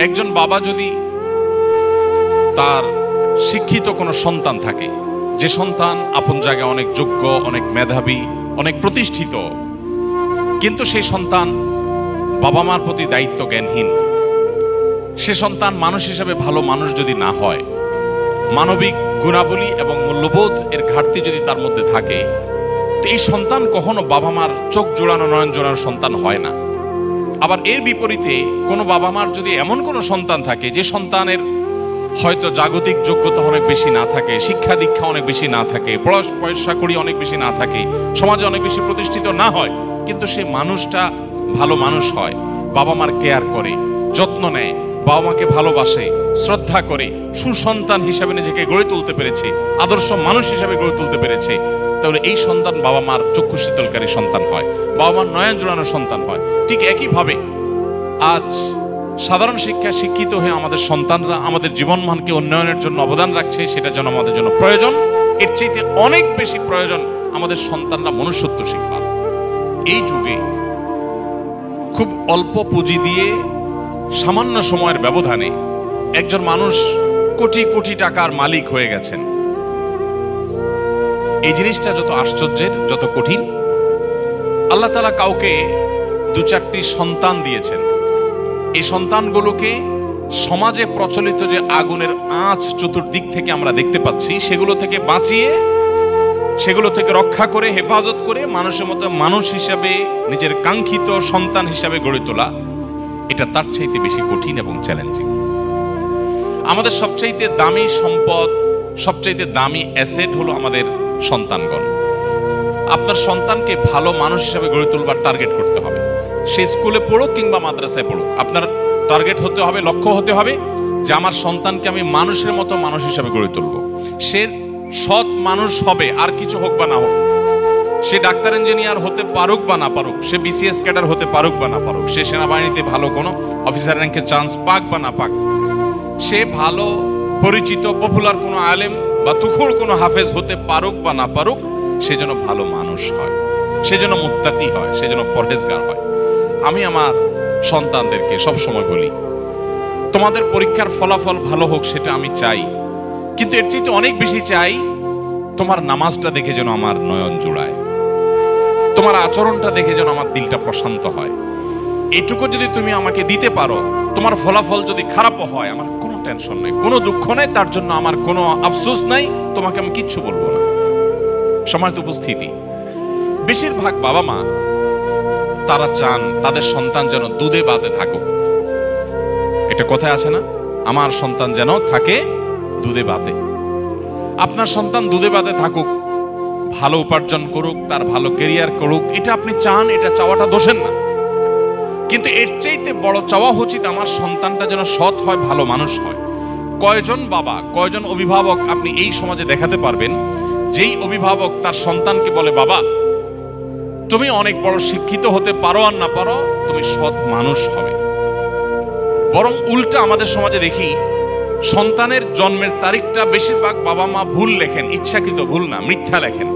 একজন বাবা যদি তার শিক্ষিত কোনো সন্তান থাকে, যে সন্তান আপন জায়গায় অনেক যোগ্য, অনেক মেধাবী, অনেক প্রতিষ্ঠিত, কিন্তু সেই সন্তান বাবা মার প্রতি দায়িত্ব জ্ঞানহীন, সে সন্তান মানুষ হিসেবে ভালো মানুষ যদি না হয়, মানবিক গুণাবলী এবং মূল্যবোধ এর ঘাটতি যদি তার মধ্যে থাকে, তো এই সন্তান কখনো বাবা মার চোখ জোড়ানো, নয়ন জোড়ানো সন্তান হয় না। আবার এর বিপরীতে কোনো বাবা মার যদি এমন কোনো সন্তান থাকে যে সন্তানের হয়তো জাগতিক যোগ্যতা অনেক বেশি না থাকে, শিক্ষা দীক্ষা অনেক বেশি না থাকে, পয়সা কড়ি অনেক বেশি না থাকে, সমাজে অনেক বেশি প্রতিষ্ঠিত না হয়, কিন্তু সে মানুষটা ভালো মানুষ হয়, বাবা মার কেয়ার করে, যত্ন নেয়, বাবা মাকে ভালোবাসে, শ্রদ্ধা করে, সুসন্তান হিসাবে নিজেকে গড়ে তুলতে পেরেছে, আদর্শ মানুষ হিসাবে গড়ে তুলতে পেরেছে, তাহলে এই সন্তান বাবা মার চক্ষু শীতলকারী সন্তান হয়, বাবা মার নয়ন জোড়ানো সন্তান হয়। ঠিক একইভাবে আজ সাধারণ শিক্ষায় শিক্ষিত হয়ে আমাদের সন্তানরা আমাদের জীবনমানকে উন্নয়নের জন্য অবদান রাখছে, সেটা যেন আমাদের জন্য প্রয়োজন। এর চাইতে অনেক বেশি প্রয়োজন আমাদের সন্তানরা মনুষ্যত্ব শিখবার। এই যুগে খুব অল্প পুঁজি দিয়ে সামান্য সময়ের ব্যবধানে একজন মানুষ কোটি কোটি টাকার মালিক হয়ে গেছেন। এই জিনিসটা যত আশ্চর্যের, যত কঠিন। আল্লাহ তাআলা কাউকে দু চারটি সন্তান দিয়েছেন, এই সন্তানগুলোকে সমাজে প্রচলিত যে আগুনের আঁচ চতুর্দিক থেকে আমরা দেখতে পাচ্ছি, সেগুলো থেকে বাঁচিয়ে, সেগুলো থেকে রক্ষা করে, হেফাজত করে মানুষের মতো মানুষ হিসাবে, নিজের কাঙ্ক্ষিত সন্তান হিসাবে গড়ে তোলা, এটা তার চাইতে বেশি কঠিন এবং চ্যালেঞ্জিং। আমাদের সবচাইতে দামি সম্পদ, সবচাইতে দামি অ্যাসেট হলো আমাদের সন্তানগণ। আপনার সন্তানকে ভালো মানুষ হিসাবে গড়ে তোলবার টার্গেট করতে হবে। সে স্কুলে পড়ুক কিংবা মাদ্রাসায় পড়ুক, আপনার টার্গেট হতে হবে, লক্ষ্য হতে হবে যে আমার সন্তানকে আমি মানুষের মতো মানুষ হিসাবে গড়ে তুলব। সে সৎ মানুষ হবে, আর কিছু হোক বা না হোক। সে ডাক্তার ইঞ্জিনিয়ার হতে পারুক বা না পারুক, সে বিসিএস ক্যাডার হতে পারুক বা না পারুক, সে সেনাবাহিনীতে ভালো কোনো অফিসার র্যাঙ্কে চান্স পাক বা না পাক, সে ভালো পরিচিত পপুলার কোনো আলেম বা তুখুড় কোনো হাফেজ হতে পারুক বা না পারুক, সে যেন ভালো মানুষ হয়, সে যেন মুত্তাকি হয়, সে যেন পরহেজগার হয়। আমি আমার সন্তানদেরকে সবসময় বলি, তোমাদের পরীক্ষার ফলাফল ভালো হোক সেটা আমি চাই, কিন্তু এর চেয়ে অনেক বেশি চাই তোমার নামাজটা দেখে যেন আমার নয়ন জোড়ায়, তোমার আচরণটা দেখে যেন আমার দিলটা প্রশান্ত হয়। এটুকু যদি তুমি আমাকে দিতে পারো, তোমার ফলাফল যদি খারাপও হয়, আমার কোনো টেনশন নেই, কোনো দুঃখ নেই, তার জন্য আমার কোনো আফসোস নাই, তোমাকে আমি কিচ্ছু বলবো না। সম্মানিত উপস্থিতি, বেশিরভাগ বাবা মা তারা চান তাদের সন্তান যেন দুধে ভাতে থাকুক। এটা কোথায় আছে না, আমার সন্তান যেন থাকে দুধে ভাতে। আপনার সন্তান দুধে ভাতে থাকুক, ভালো উপার্জন করুক, তার ভালো ক্যারিয়ার করুক, এটা আপনি চান, এটা চাওয়াটা দোষের না। কিন্তু এর চাইতে বড় চাওয়া উচিত আমার সন্তানটা যেন সৎ হয়, ভালো মানুষ হয়। কয়জন বাবা, কয়জন অভিভাবক আপনি এই সমাজে দেখাতে পারবেন যেই অভিভাবক তার সন্তানকে বলে, বাবা তুমি অনেক বড় শিক্ষিত হতে পারো আর না পারো, তুমি সৎ মানুষ হবে। বরং উল্টা আমাদের সমাজে দেখি, সন্তানের জন্মের তারিখটা বেশিরভাগ বাবা মা ভুল লেখেন, ইচ্ছাকৃত ভুল না, মিথ্যা লেখেন।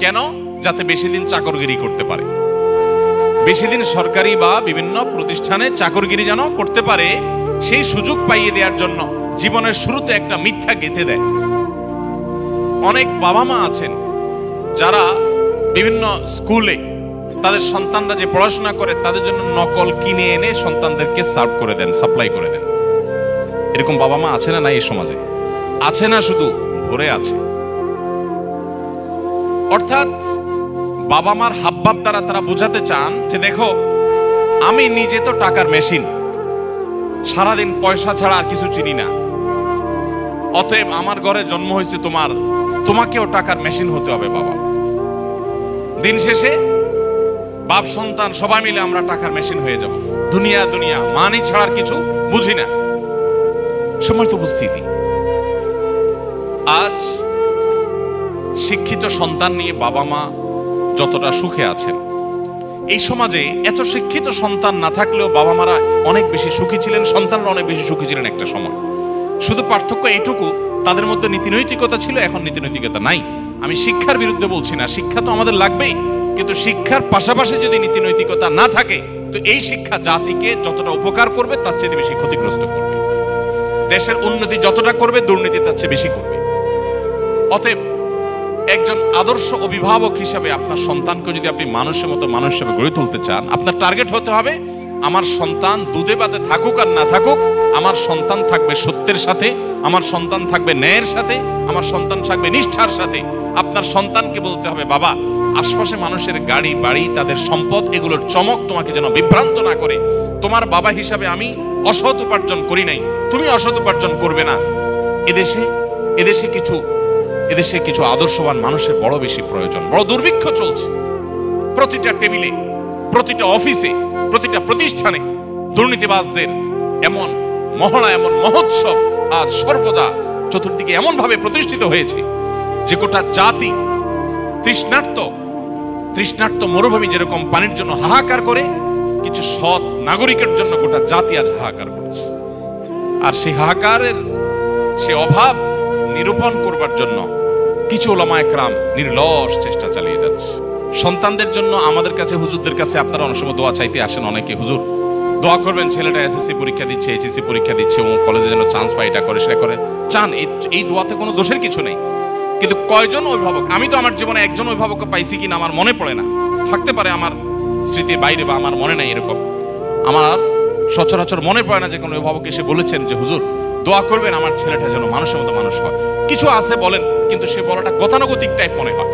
কেন? যাতে বেশি দিন চাকরগিরি করতে পারে, বেশি দিন সরকারি বা বিভিন্ন প্রতিষ্ঠানে চাকরগিরি যেন করতে পারে, সেই সুযোগ পাইয়ে দেওয়ার জন্য জীবনের শুরুতে একটা মিথ্যা গেঁথে দেয়। অনেক বাবা মা আছেন যারা বিভিন্ন স্কুলে তাদের সন্তানরা যে পড়াশোনা করে তাদের জন্য নকল কিনে এনে সন্তানদেরকে সার্ভ করে দেন, সাপ্লাই করে দেন। এরকম বাবা মা আছে না? নাই এই সমাজে আছে না, শুধু ভরে আছে। অর্থাৎ বাবা মার হাবভাব দ্বারা তারা বোঝাতে চান যে দেখো, আমি নিজে তো টাকার মেশিন, সারাদিন পয়সা ছাড়া আর কিছু চিনি না, অতএব আমার ঘরে জন্ম হয়েছে তোমাকেও টাকার মেশিন হতে হবে বাবা। দিন শেষে বাপ সন্তান সবাই মিলে আমরা টাকার মেশিন হয়ে যাব, দুনিয়া দুনিয়া মানি ছাড়ার কিছু বুঝি না। সম্মানিত উপস্থিতি, আজ শিক্ষিত সন্তান নিয়ে বাবা মা যতটা সুখে আছেন, এই সমাজে এত শিক্ষিত সন্তান না থাকলেও বাবা মারা অনেক বেশি সুখী ছিলেন, সন্তানরা অনেক বেশি সুখী ছিলেন একটা সময়। শুধু পার্থক্য এইটুকু, তাদের মধ্যে নীতিনৈতিকতা ছিল, এখন নীতিনৈতিকতা নাই। আমি শিক্ষার বিরুদ্ধে বলছি না, শিক্ষা তো আমাদের লাগবেই, কিন্তু শিক্ষার পাশাপাশি যদি নীতিনৈতিকতা না থাকে তো এই শিক্ষা জাতিকে যতটা উপকার করবে তার চেয়ে বেশি ক্ষতিগ্রস্ত করবে। দেশের উন্নতি যতটা করবে দুর্নীতি তার চেয়ে বেশি করবে। অতএব একজন আদর্শ অভিভাবক হিসাবে আপনার সন্তানকে যদি আপনি মানুষের মতো মানুষ হিসেবে গড়ে তুলতে চান, আপনার টার্গেট হতে হবে আমার সন্তান দুধে ভাতে থাকুক আর না থাকুক, আমার সন্তান থাকবে সত্যের সাথে, আমার সন্তান থাকবে ন্যায়ের সাথে, আমার সন্তান থাকবে নিষ্ঠার সাথে। আপনার সন্তানকে বলতে হবে, বাবা আশপাশে মানুষের গাড়ি বাড়ি তাদের সম্পদ এগুলোর চমক তোমাকে যেন বিভ্রান্ত না করে। তোমার বাবা হিসাবে আমি অসৎ উপার্জন করি নাই, তুমি অসৎ উপার্জন করবে না। এদেশে কিছু আদর্শবান মানুষের বড় বেশি প্রয়োজন। বড় দুর্ভিক্ষ চলছে। প্রতিটা টেবিলে, প্রতিটা অফিসে, প্রতিটা প্রতিষ্ঠানে দুর্নীতিবাজদের এমন মহড়া, এমন মহোৎসব আজ সর্বদা চতুর্দিকে এমন ভাবে প্রতিষ্ঠিত হয়েছে যে গোটা জাতি তৃষ্ণার্ত মরুভূমি যেরকম পানির জন্য হাহাকার করে, কিছু সৎ নাগরিকের জন্য গোটা জাতি আজ হাহাকার করছে। আর সেই হাহাকারের সে অভাব নিরূপণ করবার জন্য কিছু উলামায়ে কেরাম নির্লস চেষ্টা চালিয়ে যাচ্ছে। সন্তানদের জন্য আমাদের কাছে, হুজুরদের কাছে আপনারা অনেক সময় দোয়া চাইতে আসেন। অনেকে, হুজুর দোয়া করবেন ছেলেটা এসএসসি পরীক্ষা দিচ্ছে, এইচএসসি পরীক্ষা দিচ্ছে, ও কলেজে যেন চান্স পায়, এটা করে সেটা করে চান। এই দোয়াতে কোনো দোষের কিছু নেই। কিন্তু কয়জন অভিভাবক, আমি তো আমার জীবনে একজন অভিভাবককে পাইছি কিনা আমার মনে পড়ে না, থাকতে পারে আমার স্মৃতির বাইরে বা আমার মনে নাই, এরকম আমার সচরাচর মনে পড়ে না যে কোনো অভিভাবক এসে বলেছেন যে হুজুর দোয়া করবেন আমার ছেলেটা যেন মানুষের মতো মানুষ হয়। কিছু আছে বলেন, কিন্তু সে বলাটা গতানুগতিক টাইপ মনে হয়।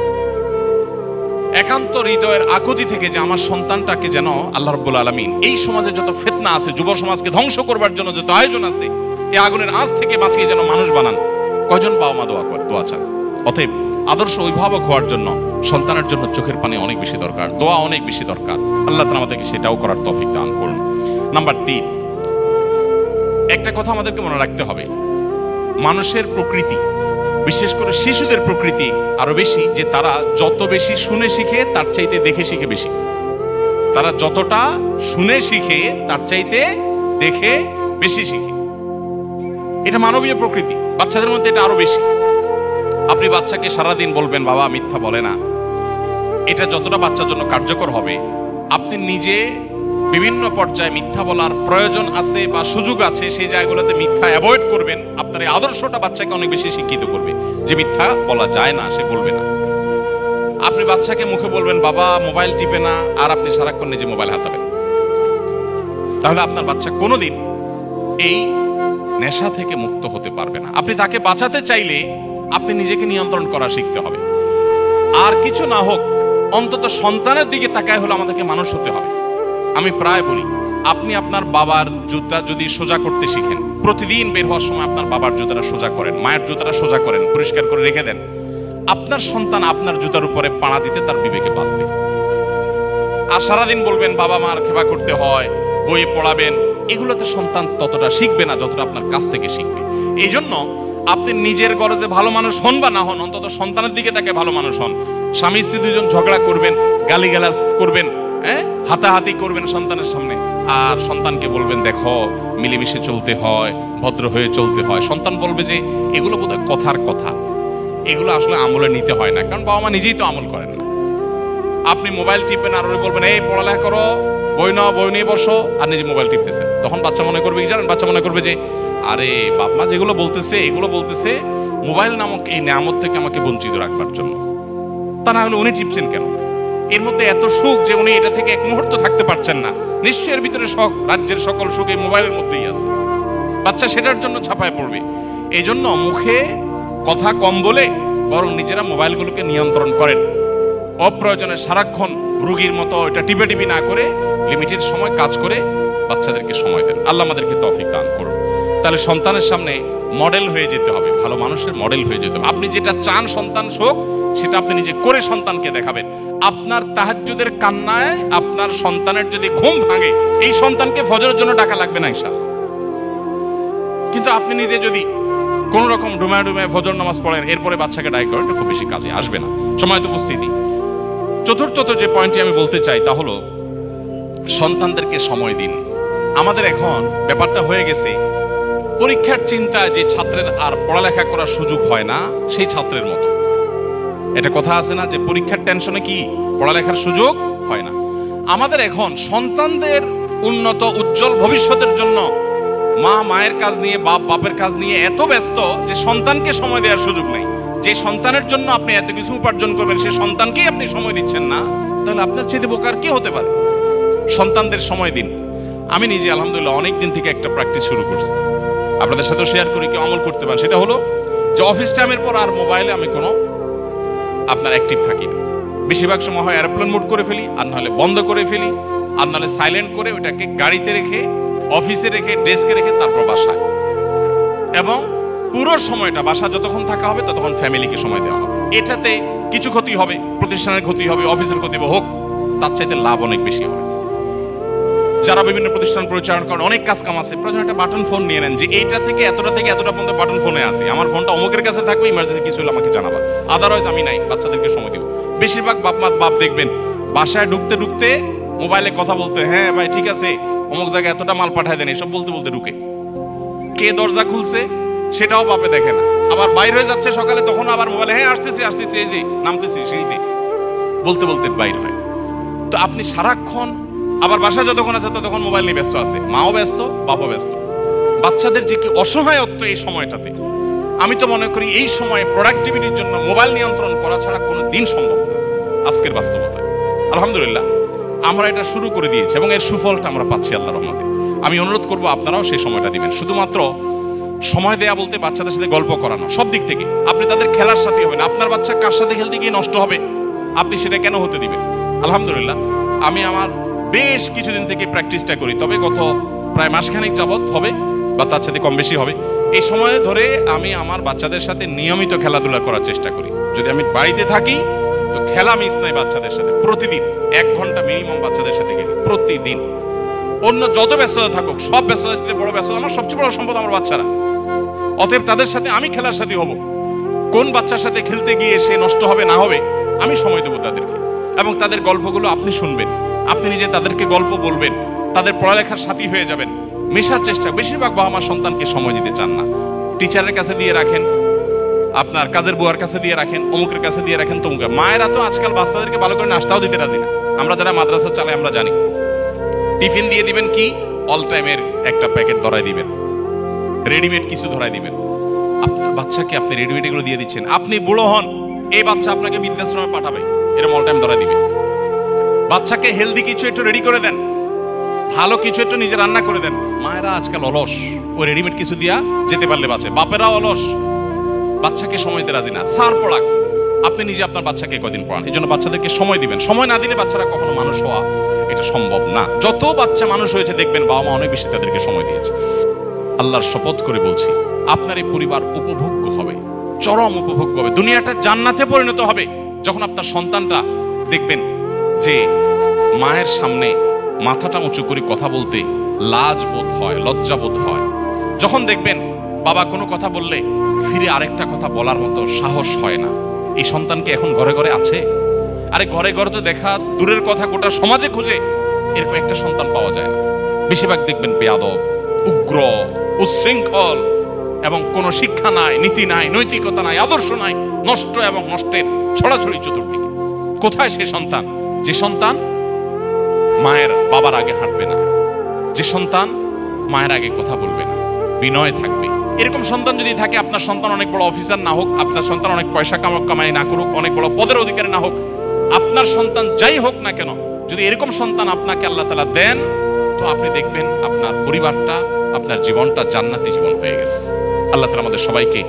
একান্ত হৃদয়ের আকুতি থেকে যে আমার সন্তানটাকে যেন আল্লাহ রাব্বুল আলামিন এই সমাজে যত ফিতনা আছে, যুব সমাজকে ধ্বংস করবার জন্য যত আয়োজন আছে, এই আগুনের আঁচ থেকে বাঁচিয়ে যেন মানুষ বানান, কয়জন বাবা মা দোয়া চান? অতএব আদর্শ অভিভাবক হওয়ার জন্য সন্তানের জন্য চোখের পানি অনেক বেশি দরকার, দোয়া অনেক বেশি দরকার। আল্লাহ তাআলা আমাদেরকে সেটাও করার তৌফিক দান করুন। নাম্বার 3, একটা কথা আমাদেরকে মনে রাখতে হবে, মানুষের প্রকৃতি, বিশেষ করে শিশুদের প্রকৃতি আরো বেশি যে তারা যত বেশি শুনে শিখে তার চাইতে দেখে শিখে বেশি। তারা যতটা শুনে শিখে তার চাইতে দেখে বেশি শিখে। এটা মানবীয় প্রকৃতি, বাচ্চাদের মধ্যে এটা আরো বেশি। আপনি বাচ্চাকে সারাদিন বলবেন বাবা মিথ্যা বলে না, এটা যতটা বাচ্চার জন্য কার্যকর হবে, আপনি নিজে বিভিন্ন পর্যায়ে মিথ্যা বলার প্রয়োজন আছে বা সুযোগ আছে সেই জায়গাগুলোতে মিথ্যা অ্যাভয়েড করবেন। আপনার এই আদর্শটা বাচ্চাকে অনেক বেশি শিক্ষিত করবে যে মিথ্যা বলা যায় না, সে বলবে না। আপনি বাচ্চাকে মুখে বলবেন বাবা মোবাইল টিপে না, আর আপনি সারাক্ষণ নিজে মোবাইল হাতাবেন, তাহলে আপনার বাচ্চা কোনোদিন এই নেশা থেকে মুক্ত হতে পারবে না। আপনি তাকে বাঁচাতে চাইলে আপনি নিজেকে নিয়ন্ত্রণ করা শিখতে হবে। আর কিছু না হোক অন্তত সন্তানের দিকে তাকায় হলো আমাদেরকে মানুষ হতে হবে। আমি প্রায় বলি, আপনি আপনার বাবার জুতা যদি সোজা করতে শিখেন, প্রতিদিন বের হওয়ার সময় আপনার বাবার জুতাটা সোজা করেন, মায়ের জুতাটা সোজা করেন, পরিষ্কার করে রেখে দেন, আপনার সন্তান আপনার জুতার উপরে পাড়া দিতে তার বিবেকে বাঁধবে। আর সারাদিন বলবেন বাবা মার সেবা করতে হয়, বই পড়াবেন, এগুলোতে সন্তান ততটা শিখবে না যতটা আপনার কাছ থেকে শিখবে। এই জন্য আপনি নিজের গরজে ভালো মানুষ হন বা না হন, অন্তত সন্তানের দিকে তাকে ভালো মানুষ হন। স্বামী স্ত্রী দুজন ঝগড়া করবেন, গালিগালাজ করবেন, হাতাহাতি করবেন সন্তানের সামনে, আর সন্তানকে বলবেন দেখো মিলেমিশে চলতে হয়, ভদ্র হয়ে চলতে হয়। সন্তান বলবে যে এগুলো বোধহয় কথার কথা, এগুলো আসলে আমলে নিতে হয় না, কারণ বাবা মা নিজেই তো আমল করেন না। আপনি মোবাইল টিপবেন আর ওই বলবেন এই পড়ালেখা করো, বই নাও, বই নিয়ে বসো, আর নিজে মোবাইল টিপতেছেন। তখন বাচ্চা মনে করবে কি জানেন? বাচ্চা মনে করবে যে আরে বাপ মা যেগুলো বলতেছে এগুলো বলতেছে মোবাইল নামক এই নিয়ামত থেকে আমাকে বঞ্চিত রাখবার জন্য, তা না হলে উনি টিপছেন কেন? এর মধ্যে এত সুখ যে উনি এটা থেকে এক মুহূর্ত থাকতে পারছেন না। নিশ্চয় এর ভিতরে শখ, রাজ্যের সকল সুখ এই মোবাইলের মধ্যেই আছে। বাচ্চা সেটার জন্য ছাপায় পড়বে। এই জন্য মুখে কথা কম বলে বরং নিজেরা মোবাইলগুলোকে নিয়ন্ত্রণ করেন। অপ্রয়োজনে সারাক্ষণ রুগীর মতো এটা টিপে টিপি না করে লিমিটেড সময় কাজ করে বাচ্চাদেরকে সময় দেন। আল্লাহ আমাদেরকে তৌফিক দান করুন। তাহলে সন্তানের সামনে মডেল হয়ে যেতে হবে, ভালো মানুষের মডেল হয়ে যেতে হবে। আপনি যেটা চান সন্তান হোক সেটা আপনি নিজে করে সন্তানকে দেখাবেন। আপনার তাহাজ্জুদের কান্নায় আপনার সন্তানের যদি ঘুম ভাঙে, এই সন্তানকে ফজরের জন্য ডাকা লাগবে না ইনশাআল্লাহ। কিন্তু আপনি নিজে যদি কোন রকম ডুমায় ডুমায় ফজর নামাজ পড়েন, এরপরে বাচ্চাকে ডাই করেন, এটা খুব বেশি কাজে আসবে না। সময় তো উপস্থিতি। চতুর্থত যে পয়েন্টটি আমি বলতে চাই তা হলো সন্তানদেরকে সময় দিন। আমাদের এখন ব্যাপারটা হয়ে গেছে পরীক্ষার চিন্তায় যে ছাত্রের আর পড়ালেখা করার সুযোগ হয় না সেই ছাত্রের মতো। এটা কথা আছে না যে পরীক্ষার টেনশনে কি পড়ালেখার সুযোগ হয় না। আমাদের এখন সন্তানদের উন্নত উজ্জ্বল ভবিষ্যতের জন্য মা মায়ের কাজ নিয়ে, বাপ বাপের কাজ নিয়ে এত ব্যস্ত যে সন্তানকে সময় দেওয়ার সুযোগ নেই। যে সন্তানের জন্য আপনি এত কিছু উপার্জন করবেন, সেই সন্তানকেই আপনি সময় দিচ্ছেন না, তাহলে আপনার চেয়ে বোকার কে হতে পারে? সন্তানদের সময় দিন। আমি নিজে আলহামদুলিল্লাহ অনেক দিন থেকে একটা প্র্যাকটিস শুরু করছি, আপনাদের সাথে শেয়ার করি, কি আমল করতে পারেন। সেটা হলো যে অফিস টাইমের পর আর মোবাইলে আমি কোনো আপনার অ্যাক্টিভ থাকি না। বেশিরভাগ সময় হয় এরোপ্লেন মোড করে ফেলি, আর নাহলে বন্ধ করে ফেলি, আর নাহলে সাইলেন্ট করে ওটাকে গাড়িতে রেখে, অফিসে রেখে, ডেস্কে রেখে তারপর বাসায়। এবং পুরো সময়টা বাসা যতক্ষণ থাকা হবে ততক্ষণ ফ্যামিলিকে সময় দেওয়া হবে। এটাতে কিছু ক্ষতি হবে, প্রতিষ্ঠানের ক্ষতি হবে, অফিসের ক্ষতি হবে, হোক, তার চাইতে লাভ অনেক বেশি হবে। যারা বিভিন্ন প্রতিষ্ঠান পরিচালনা করেন, অনেক কাজ কাম আছে, প্রয়োজন একটা বাটন ফোন নিয়ে নেন যে এইটা থেকে এতটা পর্যন্ত বাটন ফোনে আছে, আমার ফোনটা অমুকের কাছে থাকবে, ইমার্জেন্সি কিছু হলে আমাকে জানাবা, আদারওয়াইজ আমি নাই, বাচ্চাদেরকে সময় দিব। বেশিরভাগ বাপ দেখবেন বাসায় ঢুকতে ঢুকতে মোবাইলে কথা বলতে, হ্যাঁ ভাই ঠিক আছে অমুক জায়গায় এতটা মাল পাঠায় দেন, এসব বলতে বলতে ঢুকে। কে দরজা খুলছে সেটাও বাপে দেখে না, আবার বাইর হয়ে যাচ্ছে সকালে, তখন আবার মোবাইলে, হ্যাঁ আসতেছি এই যে নামতেছি সিঁড়িতে, বলতে বলতে বাইর হয়। তো আপনি সারাক্ষণ আবার বাসায় যতক্ষণ আছে ততক্ষণ মোবাইল নিয়ে ব্যস্ত আছে, মাও ব্যস্ত, বাবাও ব্যস্ত। বাচ্চাদের যে কি অসহায়ত্ব এই সময়টাতে, আমি তো মনে করি এই সময় প্রোডাক্টিভিটির জন্য মোবাইল নিয়ন্ত্রণ করা ছাড়া কোনো দিন সম্ভব না আজকের বাস্তবতায়। আলহামদুলিল্লাহ আমরা এটা শুরু করে দিয়েছি এবং এর সুফলটা আমরা পাচ্ছি আল্লাহর রহমতে। আমি অনুরোধ করব আপনারাও সেই সময়টা দিবেন। শুধুমাত্র সময় দেয়া বলতে বাচ্চাদের সাথে গল্প করানো, সব দিক থেকে আপনি তাদের খেলার সাথে হবেন। আপনার বাচ্চা কার সাথে খেলতে গিয়ে নষ্ট হবে, আপনি সেটা কেন হতে দিবেন? আলহামদুলিল্লাহ আমি আমার বেশ কিছুদিন থেকে প্র্যাকটিসটা করি, তবে গত প্রায় মাসখানেক যাবৎ হবে বা তার সাথে কম বেশি হবে। এই সময় ধরে আমি আমার বাচ্চাদের সাথে নিয়মিত খেলাধুলা করার চেষ্টা করি। যদি আমি বাড়িতে থাকি তো খেলা মিস নাই বাচ্চাদের সাথে, প্রতিদিন 1 ঘন্টা মিনিমাম বাচ্চাদের সাথে খেলি প্রতিদিন। অন্য যত ব্যস্ততা থাকুক, সব ব্যস্ততার সাথে বড় ব্যস্ততা, আমার সবচেয়ে বড় সম্পদ আমার বাচ্চারা। অতএব তাদের সাথে আমি খেলার সাথে হব। কোন বাচ্চার সাথে খেলতে গিয়ে সে নষ্ট হবে না হবে, আমি সময় দেবো তাদেরকে। এবং তাদের গল্পগুলো আপনি শুনবেন, আপনি নিজে তাদেরকে গল্প বলবেন, তাদের পড়ালেখার সাথী হয়ে যাবেন, মেশার চেষ্টা। বেশিরভাগ বাবা মা সন্তানকে সময় দিতে চান না, টিচারের কাছে দিয়ে রাখেন, আপনার কাজের বুয়ার কাছে দিয়ে রাখেন, অমুকের কাছে দিয়ে রাখেন, তমুকের। মায়েরা তো আজকাল বাচ্চাদেরকে ভালো করে নাস্তাও দিতে রাজি না। আমরা যারা মাদ্রাসা চালাই আমরা জানি, টিফিন দিয়ে দিবেন কি অল টাইমের একটা প্যাকেট ধরাই দিবেন, রেডিমেড কিছু ধরাই দিবেন। আপনার বাচ্চাকে আপনি রেডিমেড এগুলো দিয়ে দিচ্ছেন, আপনি বুড়ো হন, এই বাচ্চা আপনাকে বৃদ্ধাশ্রমে পাঠাবে, এরকম অল টাইম ধরাই দিবেন। বাচ্চাকে হেলদি কিছু একটু রেডি করে দেন, ভালো কিছু একটু নিজে রান্না করে দেন। মায়েরা আজকাল অলস, ওই রেডিমেড কিছু দিয়া যেতে পারলে বাঁচে। বাপেরাও অলস, বাচ্চাকে সময় দিতে রাজি না। সার পড়াক, আপনি নিজে আপনার বাচ্চাকে কদিন পড়ান। এই জন্য বাচ্চাদেরকে সময় দিবেন। সময় না দিলে বাচ্চারা কখনো মানুষ হওয়া এটা সম্ভব না। যত বাচ্চা মানুষ হয়েছে দেখবেন বাবা মা অনেক বেশি তাদেরকে সময় দিয়েছে। আল্লাহর শপথ করে বলছি, আপনার এই পরিবার উপভোগ্য হবে, চরম উপভোগ্য হবে, দুনিয়াটা জান্নাতে পরিণত হবে যখন আপনার সন্তানটা দেখবেন যে মায়ের সামনে মাথাটা উঁচু করে কথা বলতে লাজ বোধ হয়, লজ্জা বোধ হয়। যখন দেখবেন বাবা কোনো কথা বললে ফিরে আরেকটা কথা বলার মতো সাহস হয় না। এই সন্তানকে এখন ঘরে ঘরে আছে? আরে ঘরে ঘরে তো দেখা দূরের কথা, গোটা সমাজে খুঁজে এরকম একটা সন্তান পাওয়া যায় না। বেশিরভাগ দেখবেন বেয়াদব, উগ্র, উচ্ছৃঙ্খল, এবং কোনো শিক্ষা নাই, নীতি নাই, নৈতিকতা নাই, আদর্শ নাই, নষ্ট এবং নষ্টের ছড়াছড়ি চতুর্দিকে। কোথায় সে সন্তান যে সন্তান মায়ের বাবার আগে হাঁটবে না, যে সন্তান মায়ের আগে কথা বলবে না, বিনয় থাকবে? এরকম সন্তান যদি থাকে, আপনার সন্তান অনেক বড় অফিসার না হোক, আপনার সন্তান অনেক পয়সা কামাই না করুক, অনেক বড় পদের অধিকারী না হোক, আপনার সন্তান যাই হোক না কেন, যদি এরকম সন্তান আপনাকে আল্লাহ তাআলা দেন, তো আপনি দেখবেন আপনার পরিবারটা, আপনার জীবনটা জান্নাতি জীবন হয়ে গেছে। আল্লাহ তাআলা আমাদের সবাইকে,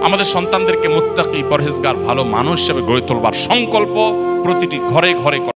আমাদের সন্তানদেরকে মুত্তাকি, পরহেজগার, ভালো মানুষ হিসেবে গড়ে তোলবার সংকল্প প্রতিটি ঘরে ঘরে